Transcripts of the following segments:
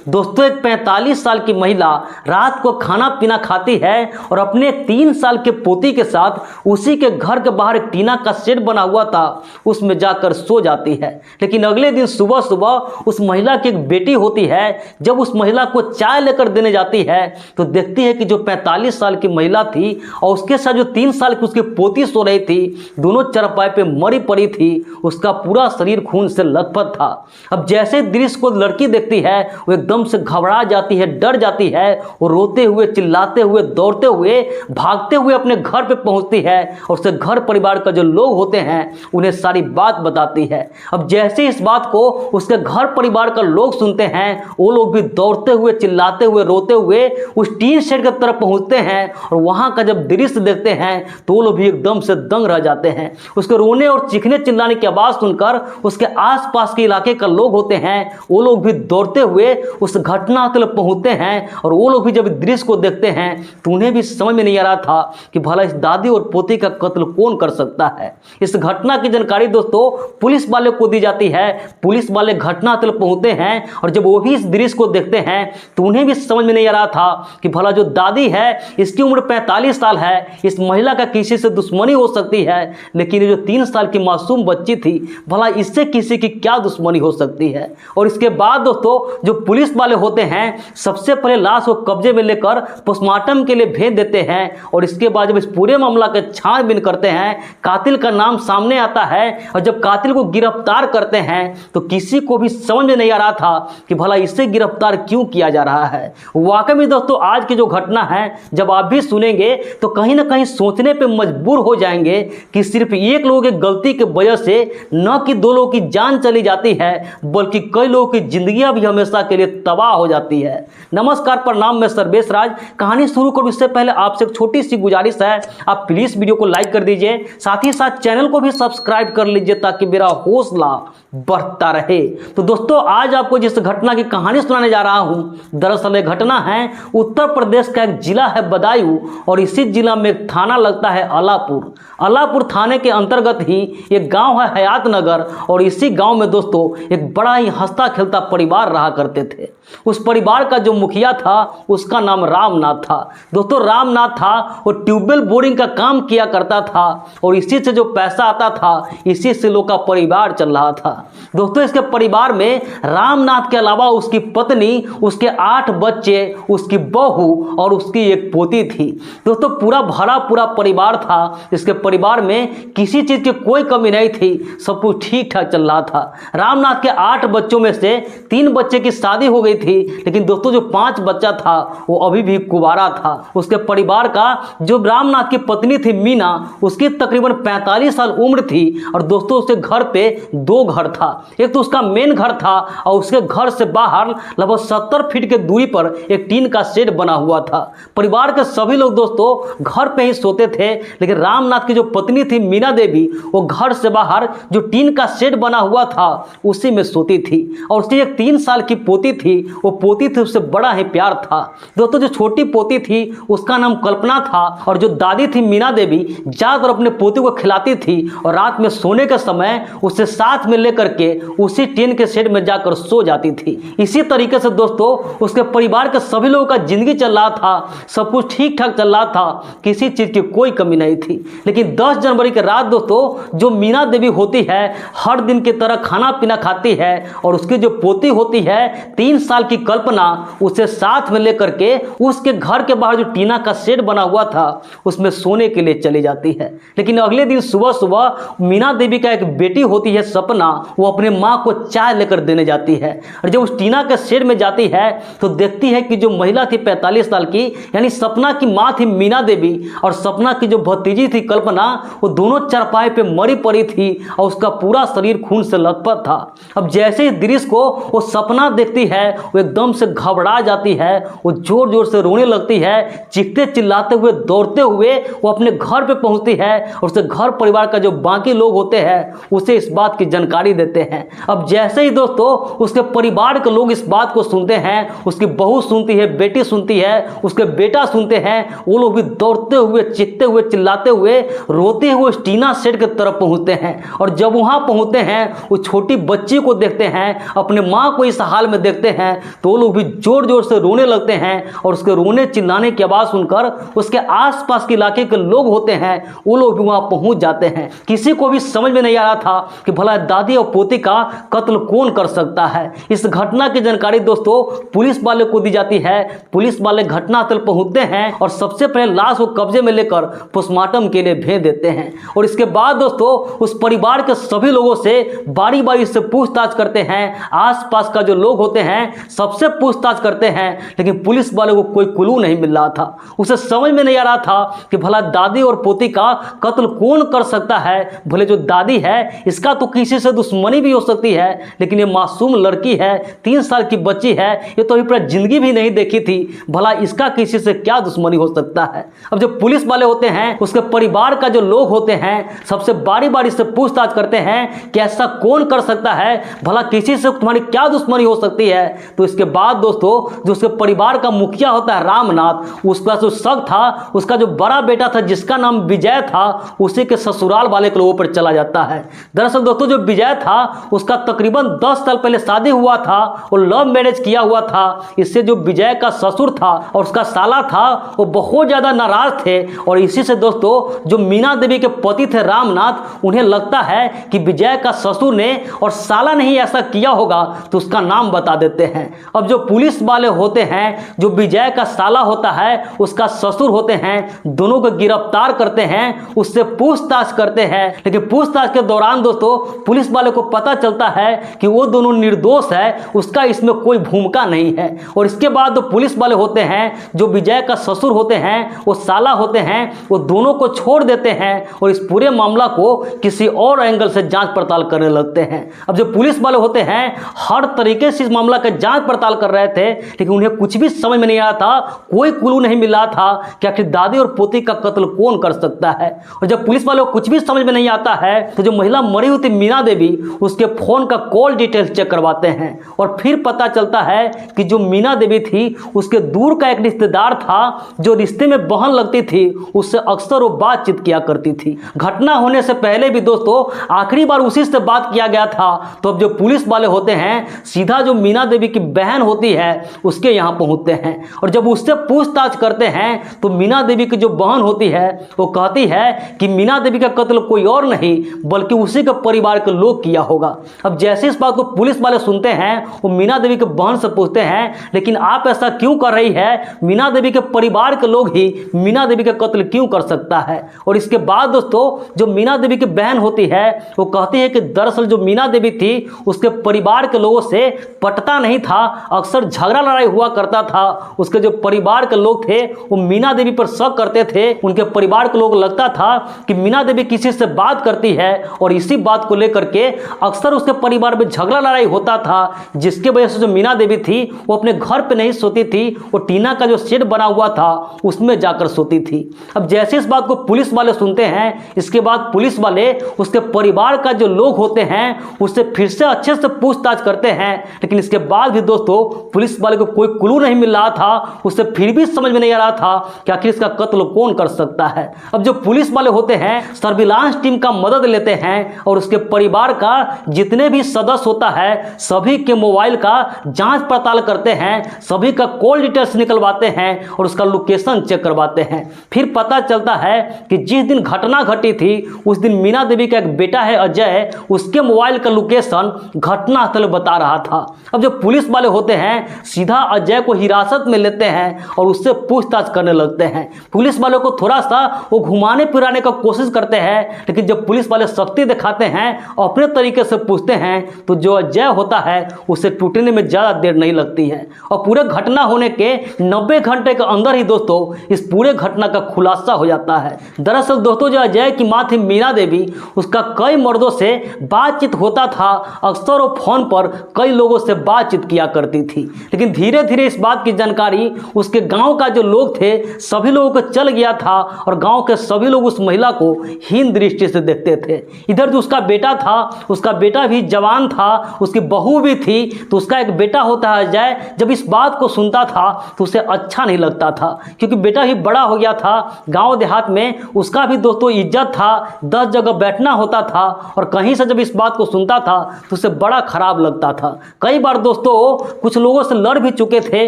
दोस्तों एक 45 साल की महिला रात को खाना पीना खाती है और अपने 3 साल के पोती के साथ उसी के घर के बाहर एक टीना का शेड बना हुआ था उसमें जाकर सो जाती है। लेकिन अगले दिन सुबह सुबह उस महिला की एक बेटी होती है। जब उस महिला को चाय लेकर देने जाती है तो देखती है कि जो 45 साल की महिला थी और उसके साथ जो 3 साल की उसकी पोती सो रही थी, दोनों चरपाई पे मरी पड़ी थी। उसका पूरा शरीर खून से लथपथ था। अब जैसे दृश्य को लड़की देखती है वो एकदम से घबरा जाती है, डर जाती है और रोते हुए, चिल्लाते हुए, दौड़ते हुए, भागते हुए अपने घर पे पहुंचती है और उसके घर परिवार का जो लोग होते हैं उन्हें सारी बात बताती है। अब जैसे इस बात को उसके घर परिवार का लोग सुनते हैं, वो लोग भी दौड़ते हुए, चिल्लाते हुए, रोते हुए उस टीन शेड की तरफ पहुंचते हैं और वहां का जब दृश्य देखते हैं तो वो लोग भी एकदम से दंग रह जाते हैं। उसके रोने और चीखने चिल्लाने की आवाज सुनकर उसके आसपास के इलाके का लोग होते हैं वो लोग भी दौड़ते हुए उस घटना तक पहुंचते हैं और वो लोग भी जब दृश्य को देखते हैं तो उन्हें भी समझ में नहीं आ रहा था कि भला इस दादी और पोती का कत्ल कौन कर सकता है। इस घटना की जानकारी दोस्तों पुलिस वाले को दी जाती है। पुलिस वाले घटना तक पहुंचते हैं और जब वो भी इस दृश्य को देखते हैं तो उन्हें भी समझ में नहीं आ रहा था कि भला जो दादी है इसकी उम्र 45 साल है, इस महिला का किसी से दुश्मनी हो सकती है, लेकिन ये जो 3 साल की मासूम बच्ची थी भला इससे किसी की क्या दुश्मनी हो सकती है। और इसके बाद दोस्तों जो पुलिस वाले होते हैं सबसे पहले लाश को कब्जे में लेकर पोस्टमार्टम के लिए भेज देते हैं और इसके बाद जब इस पूरे मामला का छानबीन करते हैं, कातिल का नाम सामने आता है और जब कातिल को गिरफ्तार करते हैं तो किसी को भी समझ में नहीं आ रहा था कि भला इससे गिरफ्तार क्यों किया जा रहा है। वाकई में दोस्तों आज की जो घटना है जब आप भी सुनेंगे तो कहीं ना कहीं सोचने पे मजबूर हो जाएंगे कि सिर्फ एक लोगों की गलती की वजह से न कि 2 लोगों की जान चली जाती है बल्कि कई लोगों की जिंदगियां भी हमेशा के लिए तबाह हो जाती है। नमस्कार, प्रणाम, मैं सर्वेश राज। कहानी शुरू करूं इससे पहले आपसे एक छोटी सी गुजारिश है, आप प्लीज वीडियो को लाइक कर दीजिए, साथ ही साथ चैनल को भी सब्सक्राइब कर लीजिए ताकि मेरा हौसला बढ़ता रहे। तो दोस्तों आज आपको जिस घटना की कहानी सुनाने जा रहा हूं दरअसल ये घटना है उत्तर प्रदेश का एक जिला है बदायूं और इसी जिला में एक थाना लगता है अलापुर। अलापुर थाने के अंतर्गत ही एक गांव है हयात नगर और इसी गांव में दोस्तों एक बड़ा ही हंसता खेलता परिवार रहा करते थे। उस परिवार का जो मुखिया था उसका नाम रामनाथ था। दोस्तों रामनाथ था वो ट्यूबवेल बोरिंग का काम किया करता था और इसी से जो पैसा आता था इसी से लोग का परिवार चल रहा था। दोस्तों इसके परिवार में रामनाथ के अलावा उसकी पत्नी, उसके 8 बच्चे, उसकी बहू और उसकी एक पोती थी। दोस्तों पूरा भरा पूरा परिवार था। इसके परिवार में किसी चीज की कोई कमी नहीं थी, सब कुछ ठीक ठाक चल रहा था। रामनाथ के 8 बच्चों में से 3 बच्चे की शादी हो गई थी, लेकिन दोस्तों जो 5 बच्चा था वो अभी भी कुंवारा था। उसके परिवार का जो रामनाथ की पत्नी थी मीना, उसकी तकरीबन 45 साल उम्र थी और दोस्तों उसके घर पे 2 घर था। एक तो उसका मेन घर था और उसके घर से बाहर लगभग 70 फीट के दूरी पर एक टीन का शेड बना हुआ था। परिवार के सभी लोग दोस्तों घर पे ही सोते थे, लेकिन रामनाथ की जो पत्नी थी मीना देवी वो घर से बाहर जो टीन का शेड बना हुआ था उसी में सोती थी और उसकी एक 3 साल की पोती थी। वो पोती थी उससे बड़ा ही प्यार था। दोस्तों जो छोटी पोती थी उसका नाम कल्पना था और जो दादी थी मीना देवी ज्यादातर अपने पोती को खिलाती थी और रात में सोने के समय उसे साथ में लेकर के उसी टीन के शेड में जाकर सो जाती थी। इसी तरीके से दोस्तों उसके परिवार के सभी लोगों का जिंदगी चल रहा था, सब कुछ ठीक ठाक चल रहा था, किसी चीज की कोई कमी नहीं थी। लेकिन 10 जनवरी के रात दोस्तों जो मीना देवी होती है हर दिन की तरह खाना पीना खाती है और उसकी जो पोती होती है 3 साल की कल्पना उसे साथ में लेकर के उसके घर के बाहर जो टीना का शेड बना हुआ था उसमें सोने के लिए चली जाती है। लेकिन अगले दिन सुबह सुबह मीना देवी का एक बेटी होती है सपना, वो अपने माँ को चाय लेकर देने जाती है और जब उस टीना के शेड में जाती है तो देखती है कि जो महिला थी 45 साल की यानी सपना की माँ थी मीना देवी और सपना की जो भतीजी थी कल्पना, वो दोनों चारपाई पे मरी पड़ी थी और उसका पूरा शरीर खून से लथपथ था। अब जैसे इस दृश्य को वो सपना देखती है वो एकदम से घबरा जाती है, वो जोर जोर से रोने लगती है, चीखते चिल्लाते हुए दौड़ते हुए वो अपने घर पे पहुंचती है और उसके घर परिवार का जो बाकी लोग होते हैं उसे इस बात की जानकारी देते हैं। अब जैसे ही दोस्तों उसके परिवार के लोग इस बात को सुनते हैं, उसकी बहू सुनती है, बेटी सुनती है, उसके बेटा सुनते हैं, वो लोग भी दौड़ते हुए, चीखते हुए, चिल्लाते हुए, रोते हुए उस टीना शेड की तरफ पहुंचते हैं और जब वहां पहुंचते हैं उस छोटी बच्ची को देखते हैं, अपने माँ को इस हाल में देखते हैं तो वो लोग भी जोर जोर से रोने लगते हैं और उसके रोने चिल्लाने की आवाज़ सुनकर उसके आसपास के इलाके के लोग होते हैं वो लोग भी वहाँ पहुँच जाते हैं। किसी को भी समझ में नहीं आ रहा था कि भला दादी और पोती का कत्ल कौन कर सकता है। इस घटना की जानकारी दोस्तों पुलिस वाले को दी जाती है। पुलिस वाले घटनास्थल पहुँचते हैं और सबसे पहले लाश को कब्जे में लेकर पोस्टमार्टम के लिए भेज देते हैं और इसके बाद दोस्तों उस परिवार के सभी लोगों से बारी बारी से पूछताछ करते हैं। आसपास का जो लोग होते हैं सबसे पूछताछ करते हैं, लेकिन पुलिस वाले को कोई क्लू नहीं मिल रहा था। उसे समझ में नहीं आ रहा था कि भला दादी और पोती का कत्ल कौन कर सकता है। भले जो दादी है इसका तो किसी से दुश्मनी भी हो सकती है, लेकिन ये मासूम लड़की है, 3 साल की बच्ची है, ये तो अभी पूरा जिंदगी भी नहीं देखी थी, भला इसका किसी से क्या दुश्मनी हो सकता है। अब जो पुलिस वाले होते हैं उसके परिवार का जो लोग होते हैं सबसे बारी बारी से पूछताछ करते हैं कि ऐसा कौन कर सकता है, भला किसी से तुम्हारी क्या दुश्मनी हो सकती है। तो इसके बाद दोस्तों जो उसके परिवार का मुखिया होता है रामनाथ, उसका जो शक था उसका जो बड़ा बेटा था जिसका नाम विजय था उसी के ससुराल वाले के लोगों पर चला जाता है। दरअसल दोस्तों जो विजय था उसका तकरीबन 10 साल पहले शादी हुआ था और लव मैरिज किया हुआ था। इससे जो विजय का ससुर था और उसका साला था वो बहुत ज्यादा नाराज थे और इसी से दोस्तों जो मीना देवी के पति थे रामनाथ, उन्हें लगता है कि विजय का ससुर ने और साला ने ही ऐसा किया होगा तो उसका नाम बता देते हैं। अब जो पुलिस वाले होते हैं जो विजय का साला होता है उसका ससुर होते हैं, दोनों को गिरफ्तार करते हैं, उससे पूछताछ करते हैं। लेकिन पूछताछ के दौरान दोस्तों पुलिस वाले को पता चलता है कि वो दोनों निर्दोष है, उसका इसमें कोई भूमिका नहीं है। और इसके बाद जो पुलिस वाले होते हैं जो विजय का ससुर होते हैं वो साला होते हैं, वो दोनों को छोड़ देते हैं और इस पूरे मामला को किसी और एंगल से जांच पड़ताल करने लगते हैं। अब जो पुलिस वाले होते हैं हर तरीके से इस मामला का जांच पड़ताल कर रहे थे, लेकिन उन्हें कुछ भी समझ में नहीं आ रहा था, कोई क्लू नहीं मिल रहा था कि आखिर दादी और पोती का कत्ल कौन कर सकता है। और जब पुलिस वालों को कुछ भी समझ में नहीं आता है तो जो महिला मरी हुई थी मीना देवी उसके फोन का कॉल डिटेल्स चेक करवाते हैं और फिर पता चलता है कि जो मीना देवी थी उसके दूर का एक रिश्तेदार था जो रिश्ते में बहन लगती थी, उससे अक्सर वो बातचीत किया करती थी। घटना होने से पहले भी दोस्तों आखिरी बार उसी से बात किया गया था। तो अब जो पुलिस वाले होते हैं सीधा जो मीना देवी की बहन होती है उसके यहाँ पहुंचते हैं और जब उससे पूछताछ करते हैं तो मीना देवी की जो बहन होती है वो कहती है कि मीना देवी का कत्ल कोई और नहीं बल्कि उसी के परिवार के लोग किया होगा। अब जैसे इस बात को पुलिस वाले सुनते हैं वो मीना देवी के बहन से पूछते हैं लेकिन आप ऐसा क्यों कर रही है, मीना देवी के परिवार के लोग ही मीना देवी का कत्ल क्यों कर सकता है। और इसके बाद दोस्तों जो मीना देवी की बहन होती है वो कहती है कि दरअसल जो मीना देवी थी उसके परिवार के लोगों से पटता नहीं था, अक्सर झगड़ा लड़ाई हुआ करता था। उसके जो परिवार के लोग थे वो मीना देवी पर शक करते थे, उनके परिवार के लोग लगता था कि मीना देवी किसी से बात करती है और इसी बात को लेकर के अक्सर उसके परिवार में झगड़ा लड़ाई होता था, जिसके वजह से जो मीना देवी थी वो अपने घर पे नहीं सोती थी, वो टीना का जो शेड बना हुआ था उसमें जाकर सोती थी। अब जैसे इस बात को पुलिस वाले सुनते हैं इसके बाद पुलिस वाले उसके परिवार का जो लोग होते हैं उससे फिर से अच्छे से पूछताछ करते हैं, लेकिन इसके बाद भी दोस्तों पुलिस वाले को कोई क्लू नहीं मिल रहा था, उससे फिर भी समझ में नहीं आ रहा था कि आखिर इसका कत्ल कौन कर सकता है। अब जो पुलिस वाले होते हैं सर्विलांस टीम का मदद लेते हैं और उसके परिवार का जितने भी सदस्य होता है सभी के मोबाइल का जांच पड़ताल करते हैं, सभी का कॉल डिटेल्स निकलवाते हैं और उसका लोकेशन चेक करवाते हैं। फिर पता चलता है कि जिस दिन घटना घटी थी उस दिन मीना देवी का एक बेटा है अजय, उसके मोबाइल का लोकेशन घटनास्थल बता रहा था। अब जो पुलिस वाले होते हैं सीधा अजय को हिरासत में लेते हैं और उससे पूछताछ करने लगते हैं। पुलिस वालों को थोड़ा सा वो घुमाने फिराने का कोशिश करते हैं, लेकिन जब पुलिस वाले सख्ती दिखाते हैं और अपने तरीके से पूछते हैं तो जो अजय होता है उसे टूटने में ज़्यादा देर नहीं लगती है और पूरे घटना होने के 90 घंटे के अंदर ही दोस्तों इस पूरे घटना का खुलासा हो जाता है। दरअसल दोस्तों जो अजय की माँ थी मीना देवी उसका कई मर्दों से बातचीत होता था, अक्सर वो फोन पर कई लोगों से बातचीत किया करती थी, लेकिन धीरे धीरे इस बात की जानकारी उसके गांव का जो लोग थे सभी लोगों को चल गया था और गांव के सभी लोग उस महिला को हीन दृष्टि से देखते थे। इधर जो उसका बेटा था उसका बेटा भी जवान था, उसकी बहू भी थी, तो उसका एक बेटा होता है अजय, जब इस बात को सुनता था तो उसे अच्छा नहीं लगता था क्योंकि बेटा भी बड़ा हो गया था। गांव देहात में उसका भी दोस्तों इज्जत था, 10 जगह बैठना होता था और कहीं से जब इस बात को सुनता था तो उसे बड़ा खराब लगता था। कई बार दोस्तों दोस्तों कुछ लोगों से लड़ भी चुके थे,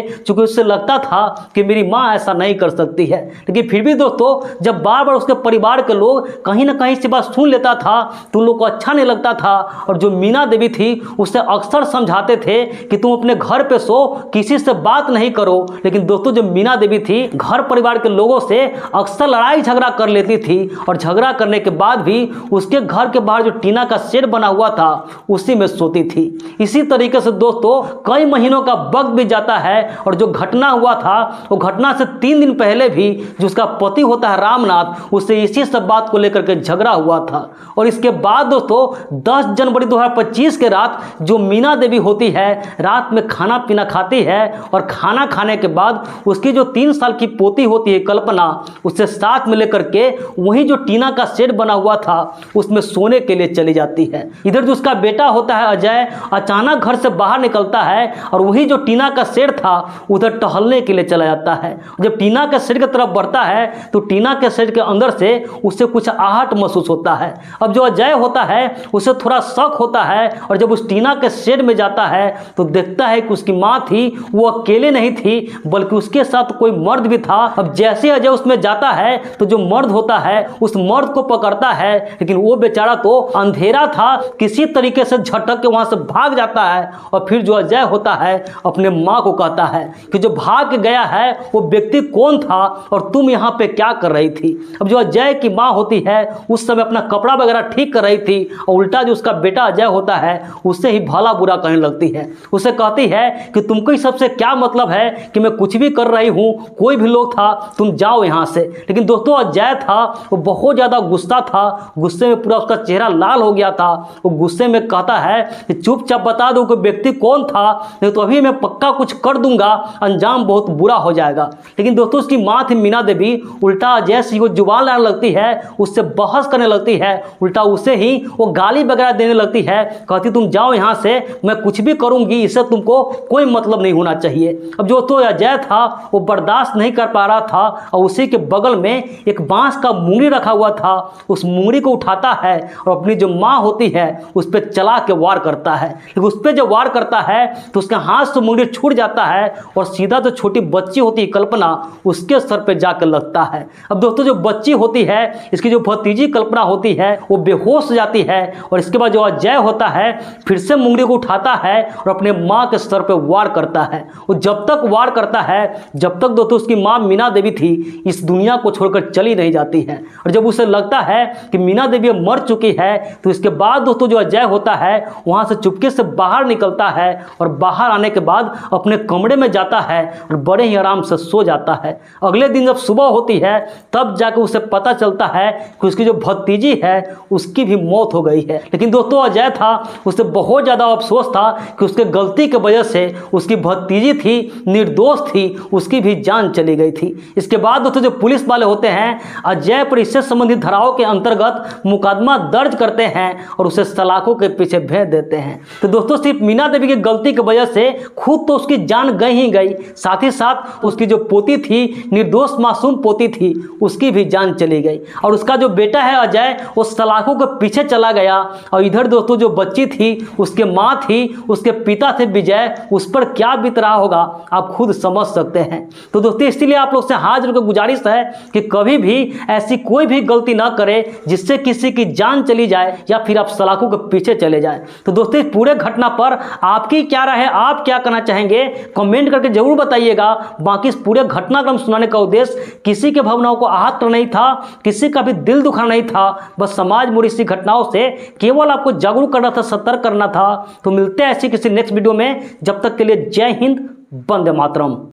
क्योंकि उससे लगता था कि मेरी माँ ऐसा नहीं कर सकती है। लेकिन फिर भी दोस्तों जब बार बार उसके परिवार के लोग कहीं ना कहीं से बात सुन लेता था तो उन लोग को अच्छा नहीं लगता था। और जो मीना देवी थी उससे अक्सर समझाते थे कि तुम अपने घर पे सो, किसी से बात नहीं करो। लेकिन दोस्तों जो मीना देवी थी घर परिवार के लोगों से अक्सर लड़ाई झगड़ा कर लेती थी, और झगड़ा करने के बाद भी उसके घर के बाहर जो टीना का शेड बना हुआ था उसी में सोती थी। इसी तरीके से दोस्तों कई महीनों का वक्त भी जाता है, और जो घटना हुआ था वो घटना से 3 दिन पहले भी जो उसका पति होता है रामनाथ, उससे इसी सब बात को लेकर के झगड़ा हुआ था। और इसके बाद दोस्तों 10 जनवरी 2025 के रात जो मीना देवी होती है रात में खाना पीना खाती है, और खाना खाने के बाद उसकी जो 3 साल की पोती होती है कल्पना, उससे साथ में लेकर के वही जो टीना का शेड बना हुआ था उसमें सोने के लिए चली जाती है। इधर जो उसका बेटा होता है अजय अचानक घर से बाहर निकलता है, और वही जो टीना का शेड था उधर टहलने के लिए चला जाता है। जब टीना के शेड की तरफ बढ़ता है तो टीना के शेड के अंदर से उसे कुछ आहट महसूस होता है। अब जो अजय होता है उसे थोड़ा शक होता है, और जब उस टीना के शेड में जाता है तो देखता है कि उसकी माँ थी वो अकेले नहीं थी, बल्कि उसके साथ कोई मर्द भी था। अब जैसे अजय उसमें जाता है तो जो मर्द होता है उस मर्द को पकड़ता है, लेकिन वो बेचारा तो अंधेरा था, किसी तरीके से झटक के वहां से भाग जाता है। और फिर जो अजय होता है अपने माँ को कहता है कि जो भाग के गया है वो व्यक्ति कौन था और तुम यहाँ पे क्या कर रही थी। अब जो अजय की माँ होती है उस समय अपना कपड़ा वगैरह ठीक कर रही थी, और उल्टा जो उसका बेटा अजय होता है उससे ही भला बुरा कहने लगती है। उसे कहती है कि तुमको इस सबसे क्या मतलब है कि मैं कुछ भी कर रही हूँ, कोई भी लोग था, तुम जाओ यहाँ से। लेकिन दोस्तों अजय था वो बहुत ज़्यादा गुस्सा था, गुस्से में पूरा उसका चेहरा लाल हो गया था। वो गुस्से में कहता है कि चुपचाप बता दो कि व्यक्ति कौन था, नहीं तो अभी मैं पक्का कुछ कर दूंगा, अंजाम बहुत बुरा हो जाएगा। लेकिन दोस्तों उसकी माँ थी मीना देवी, उल्टा अजय से वो जुबान लड़ने लगती है, उससे बहस करने लगती है, उल्टा उसे ही वो गाली वगैरह देने लगती है। कहती तुम जाओ यहाँ से, मैं कुछ भी करूंगी, इससे तुमको कोई मतलब नहीं होना चाहिए। अब जो तो अजय था वो बर्दाश्त नहीं कर पा रहा था, और उसी के बगल में एक बांस का मुंगरी रखा हुआ था, उस मुंगरी को उठाता है और अपनी जो माँ होती है उस पर चला के वार करता है। लेकिन उस पर जब वार करता है तो उसके हाथ से मुंगरी छूट जाता है, और सीधा जो छोटी बच्ची होती है कल्पना उसके सर पे जाकर लगता है। अब दोस्तों जो बच्ची होती है इसकी जो भतीजी कल्पना होती है वो बेहोश हो जाती है, और इसके बाद जो अजय होता है फिर से मुंगरी को उठाता है और अपने माँ के सर पे वार करता है। वो जब तक वार करता है जब तक दोस्तों उसकी माँ मीना देवी थी इस दुनिया को छोड़कर चली नहीं जाती है। और जब उसे लगता है कि मीना देवी मर चुकी है तो इसके बाद दोस्तों जो अजय होता है वहाँ से चुपके से बाहर निकलता है, और बाहर आने के बाद अपने कमरे में जाता है और बड़े ही आराम से सो जाता है। अगले दिन जब सुबह होती है तब जाकर उसे पता चलता है कि उसकी जो भतीजी है उसकी भी मौत हो गई है। लेकिन दोस्तों अजय था उसे बहुत ज़्यादा अफसोस था कि उसके गलती की वजह से उसकी भतीजी थी निर्दोष थी, उसकी भी जान चली गई थी। इसके बाद दोस्तों जो पुलिस वाले होते हैं अजय पर इससे संबंधित धाराओं के अंतर्गत मुकदमा दर्ज करते हैं और उसे सलाखों के पीछे भेज देते हैं। तो दोस्तों सिर्फ मीना देवी की गलती की वजह से खुद तो उसकी जान गई ही गई, साथ ही साथ उसकी जो पोती थी निर्दोष मासूम पोती थी उसकी भी जान चली गई, और उसका जो बेटा है अजय वो सलाखों के पीछे चला गया। और इधर दोस्तों जो बच्ची थी उसके माँ थी, उसके पिता थे विजय, उस पर क्या बीत रहा होगा आप खुद समझ सकते हैं। तो दोस्तों इसलिए आप लोग से हाथ जोड़ के गुजारिश है कि कभी भी ऐसी कोई भी गलती ना करें जिससे किसी की जान चली जाए या फिर आप सलाखों के पीछे चले जाए। तो दोस्तों इस पूरे घटना पर आपकी क्या राय है, आप क्या करना चाहेंगे कमेंट करके जरूर बताइएगा। बाकी इस पूरे घटनाक्रम सुनाने का उद्देश्य किसी के भावनाओं को आहत करना नहीं था, किसी का भी दिल दुखाना नहीं था, बस समाज में इसी घटनाओं से केवल आपको जागरूक करना था, सतर्क करना था। तो मिलते हैं ऐसी किसी नेक्स्ट वीडियो में, जब तक के लिए जय हिंद, वंदे मातरम।